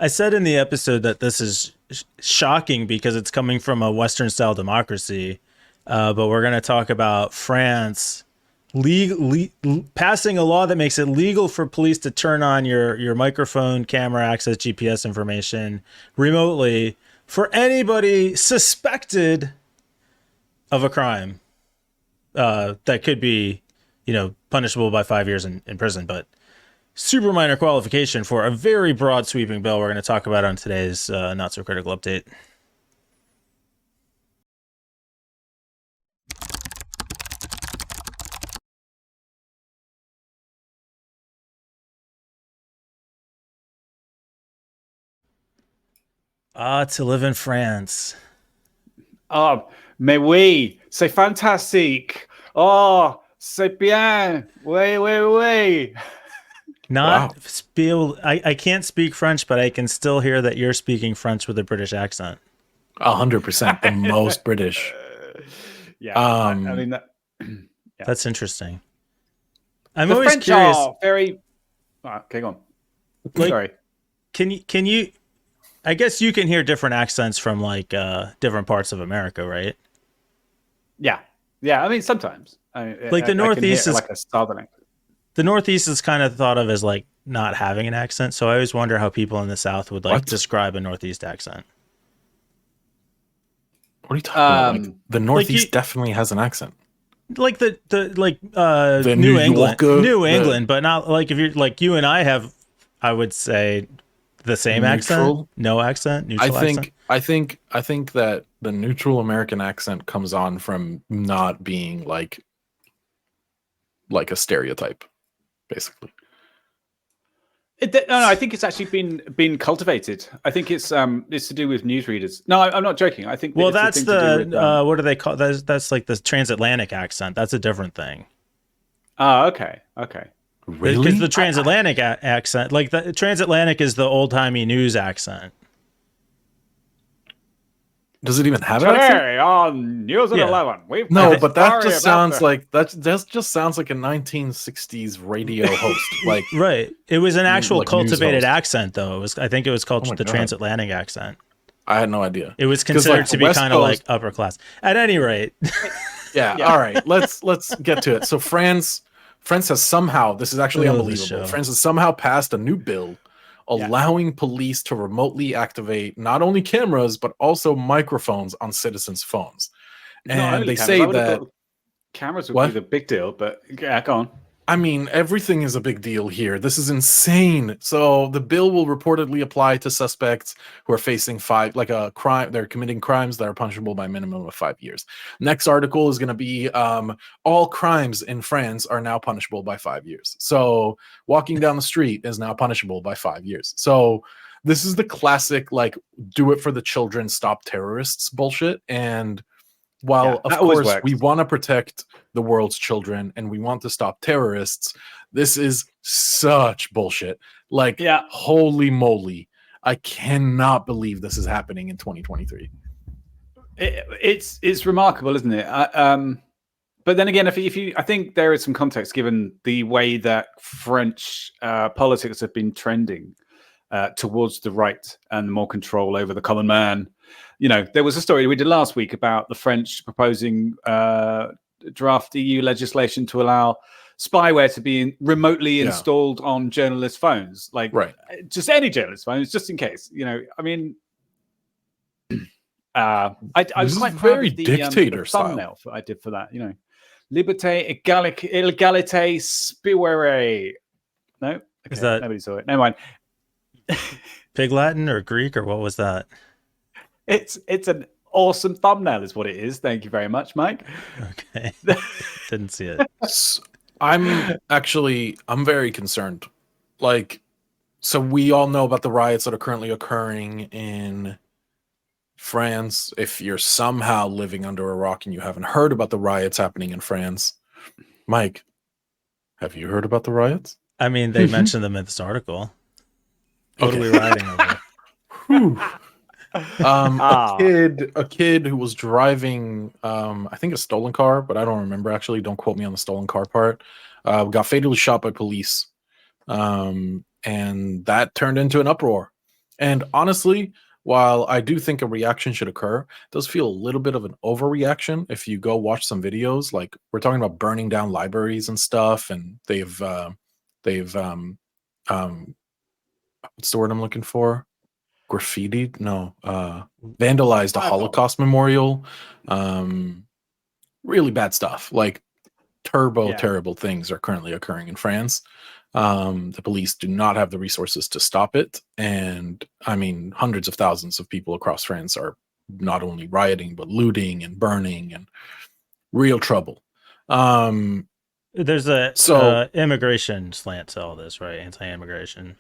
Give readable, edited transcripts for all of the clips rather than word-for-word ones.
I said in the episode that this is shocking because it's coming from a Western style democracy, but we're going to talk about France passing a law that makes it legal for police to turn on your microphone, camera, access GPS information remotely for anybody suspected of a crime that could be, punishable by 5 years in prison, but super minor qualification for a very broad sweeping bill we're going to talk about on today's not so critical update. To live in France. Oh, mais oui, c'est fantastique. Oh, c'est bien. Oui, oui, oui. I can't speak French, but I can still hear that you're speaking French with a British accent. 100%, the most British. Yeah, I mean that. Yeah. That's interesting. I'm the always French curious. Are very. Okay, go on. Sorry. Can you? I guess you can hear different accents from different parts of America, right? Yeah. I mean, sometimes. The Northeast is like a southern accent. The Northeast is kind of thought of as like not having an accent, so I always wonder how people in the South would describe a Northeast accent. What are you talking about? The Northeast definitely has an accent. Like the New England, but not like if you're like you and I have, I would say the same accent, no accent, neutral accent. I think that the neutral American accent comes on from not being like a stereotype, basically. No, I think it's actually been cultivated. I think it's to do with newsreaders. No, I'm not joking. I think that's the what do they call that's like the transatlantic accent. That's a different thing. Oh, okay. Really? Because the transatlantic accent, like the transatlantic, is the old timey news accent. Does it even have an accent? Today on News at 11. But that just sounds like a 1960s radio host. Like right. It was an actual cultivated accent, though. I think it was called the transatlantic accent. I had no idea. It was considered to be kind of like upper class. At any rate. Yeah. All right. Let's get to it. So France has somehow, this is actually unbelievable. France has somehow passed a new bill allowing police to remotely activate not only cameras, but also microphones on citizens' phones. And they say that cameras would be the big deal, but go on. I mean, everything is a big deal here. This is insane. So the bill will reportedly apply to suspects who are facing a crime. They're committing crimes that are punishable by a minimum of 5 years. Next article is going to be all crimes in France are now punishable by 5 years. So walking down the street is now punishable by 5 years. So this is the classic, like, do it for the children, stop terrorists bullshit. And while, of course, we want to protect the world's children and we want to stop terrorists, this is such bullshit. Like, holy moly. I cannot believe this is happening in 2023. It's remarkable, isn't it? But then again, I think there is some context given the way that French politics have been trending towards the right and more control over the common man. There was a story we did last week about the French proposing draft EU legislation to allow spyware to be remotely installed on journalists' phones, just any journalist's phones, just in case. I mean, I was quite proud of the dictator thumbnail I did for that. Liberté, égalité, spyware. No, okay, is that nobody saw it? Never mind. Pig Latin or Greek or what was that? It's an awesome thumbnail is what it is. Thank you very much, Mike. Okay. Didn't see it. I'm very concerned. So we all know about the riots that are currently occurring in France. If you're somehow living under a rock and you haven't heard about the riots happening in France, Mike, have you heard about the riots? I mean, they mentioned them in this article. What are we rioting over? A kid who was driving I think a stolen car, but I don't remember actually, don't quote me on the stolen car part, got fatally shot by police, and that turned into an uproar. And honestly, while I do think a reaction should occur, it does feel a little bit of an overreaction if you go watch some videos. Like we're talking about burning down libraries and stuff, and they've what's the word I'm looking for? Graffiti? No, vandalized a Holocaust memorial. Really bad stuff. Like terrible things are currently occurring in France. The police do not have the resources to stop it, and I mean, hundreds of thousands of people across France are not only rioting but looting and burning, and real trouble. There's a So immigration slant to all this, right? Anti-immigration.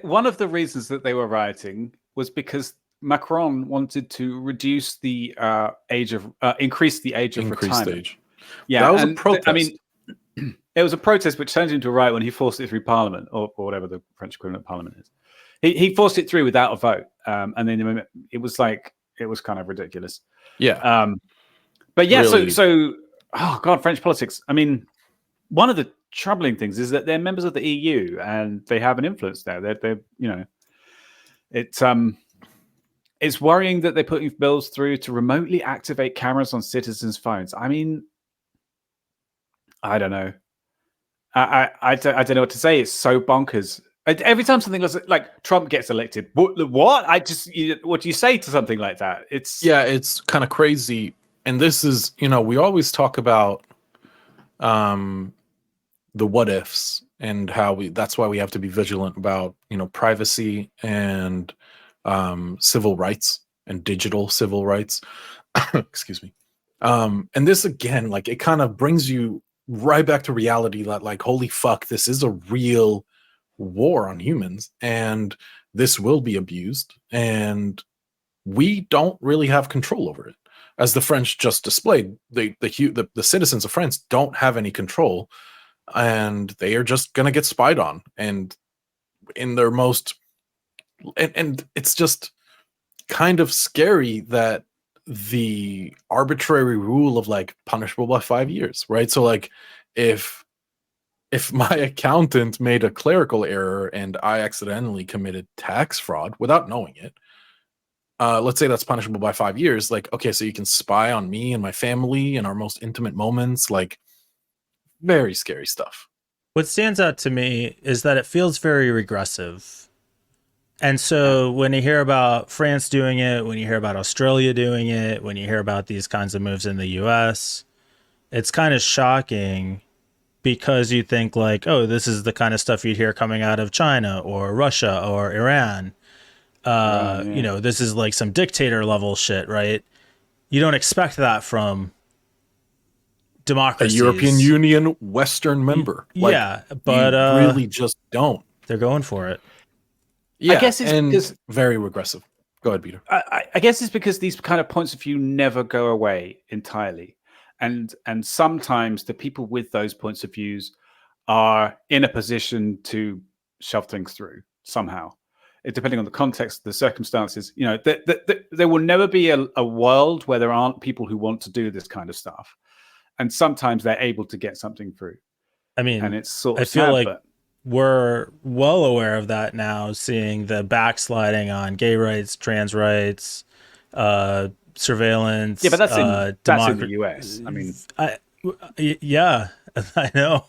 One of the reasons that they were rioting was because Macron wanted to reduce the increase the age of retirement. age. Yeah, that was a protest. I mean, it was a protest which turned into a riot when he forced it through Parliament, or whatever the French equivalent of Parliament is. He forced it through without a vote, and then it was kind of ridiculous. Yeah. But yeah, really. so oh god, French politics. I mean, one of the troubling things is that they're members of the EU and they have an influence there. They're it's worrying that they're putting bills through to remotely activate cameras on citizens' phones. I mean, I don't know. I don't know what to say. It's so bonkers. Every time something like Trump gets elected, what? What do you say to something like that? It's kind of crazy. And this is, we always talk about the what ifs and how that's why we have to be vigilant about, privacy and civil rights and digital civil rights. Excuse me. And this again, like it kind of brings you right back to reality that like, holy fuck, this is a real war on humans and this will be abused and we don't really have control over it. As the French just displayed, the citizens of France don't have any control and they are just going to get spied on and in their most and it's just kind of scary that the arbitrary rule of like punishable by 5 years, right? So like if my accountant made a clerical error and I accidentally committed tax fraud without knowing it, let's say that's punishable by 5 years. Like, okay, so you can spy on me and my family in our most intimate moments. Like, very scary stuff. What stands out to me is that it feels very regressive. And so when you hear about France doing it, when you hear about Australia doing it, when you hear about these kinds of moves in the US, it's kind of shocking because you think like, oh, this is the kind of stuff you'd hear coming out of China or Russia or Iran. This is like some dictator level shit, right? You don't expect that from democracies. A European Union Western member. But you really just don't. They're going for it. Yeah, I guess it's because very regressive. Go ahead, Peter. I guess it's because these kind of points of view never go away entirely. And sometimes the people with those points of views are in a position to shove things through somehow. Depending on the context, the circumstances, there will never be a world where there aren't people who want to do this kind of stuff. And sometimes they're able to get something through. I mean, and it's sort of I feel sad, like but we're well aware of that now, seeing the backsliding on gay rights, trans rights, surveillance. Yeah, but that's in the US. I mean, yeah, I know.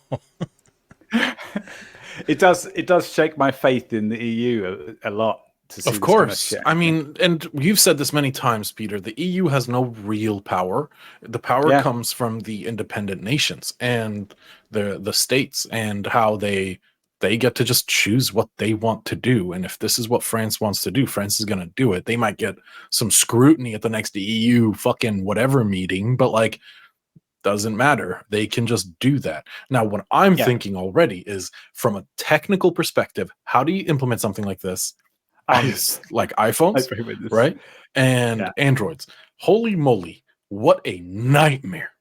It does shake my faith in the EU a lot. Of course. I mean, and you've said this many times, Peter, the EU has no real power. The power comes from the independent nations and the states and how they get to just choose what they want to do. And if this is what France wants to do, France is going to do it. They might get some scrutiny at the next EU fucking whatever meeting, but like, doesn't matter. They can just do that. Now, what I'm thinking already is from a technical perspective, how do you implement something like this on like iPhones, right? And Androids? Holy moly, what a nightmare.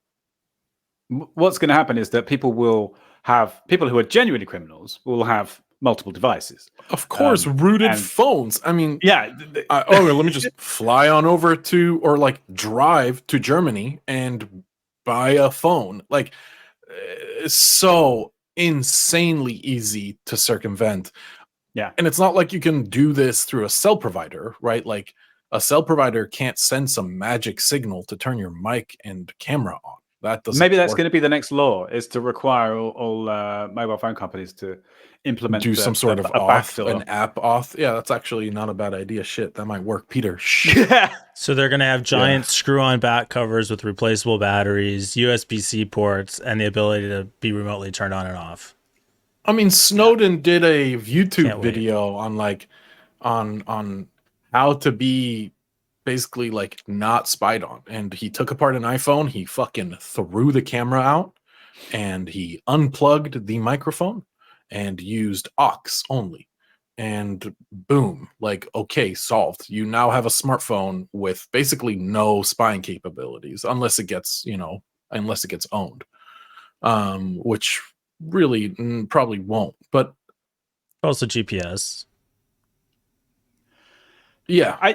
What's going to happen is that people who are genuinely criminals will have multiple devices. Of course, rooted phones. I mean, let me just fly on over to, or like drive to Germany and buy a phone. Like, it's so insanely easy to circumvent. Yeah. And it's not like you can do this through a cell provider, right? Like a cell provider can't send some magic signal to turn your mic and camera on. That doesn't Maybe that's work. going to be the next law, is to require all mobile phone companies to implement Do some sort of a auth, backdoor. an app auth. Yeah, that's actually not a bad idea. Shit, that might work, Peter. Yeah. So they're going to have giant screw-on back covers with replaceable batteries, USB-C ports, and the ability to be remotely turned on and off. I mean, Snowden did a YouTube Can't wait. video on like on how to be basically like not spied on, and he took apart an iPhone, he fucking threw the camera out, and he unplugged the microphone and used aux only, and boom, like, okay, solved. You now have a smartphone with basically no spying capabilities unless it gets owned, which really probably won't, but Also GPS. yeah,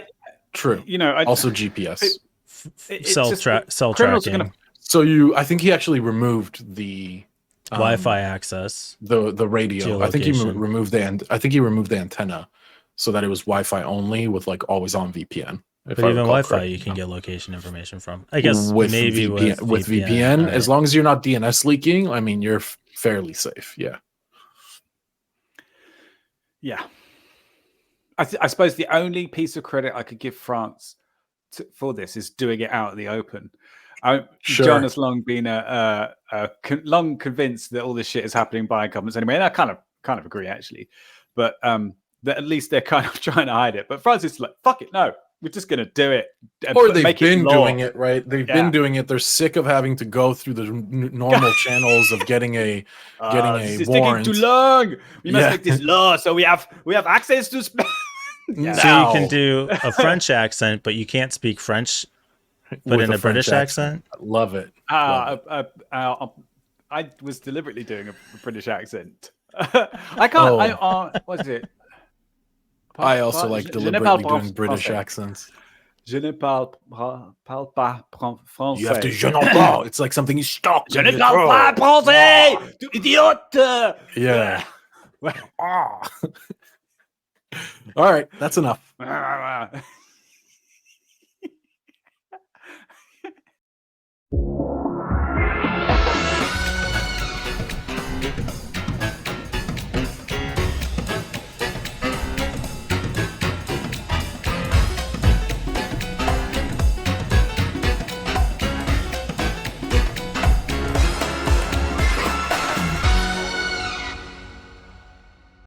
true. You know, Also GPS. Cell criminals tracking. are gonna. So I think he actually removed the Wi-Fi access. the radio. I think he Geolocation. removed the antenna so that it was Wi-Fi only with like always on VPN. But even Wi-Fi you can get location information from. I guess with maybe VPN, with VPN, right. as long as you're not DNS leaking, I mean, you're fairly safe. Yeah. Yeah. I suppose the only piece of credit I could give France for this is doing it out in the open. Sure. John has long been long convinced that all this shit is happening by governments anyway, and I kind of agree actually, but that at least they're kind of trying to hide it. But France is like, fuck it, no, we're just going to do it. Or they've been doing it, right? They've been doing it. They're sick of having to go through the normal channels of getting a this is warrant. taking too long. We must make this law so we have access to. So you can do a French accent, but you can't speak French, but in a British accent. Love it. I was deliberately doing a British accent. I can't. What's it? I also like deliberately doing British accents. Je ne parle pas français. You have to je n'en parle. It's like something is stuck. Je ne parle pas français. Tu idiote. Yeah. All right, that's enough.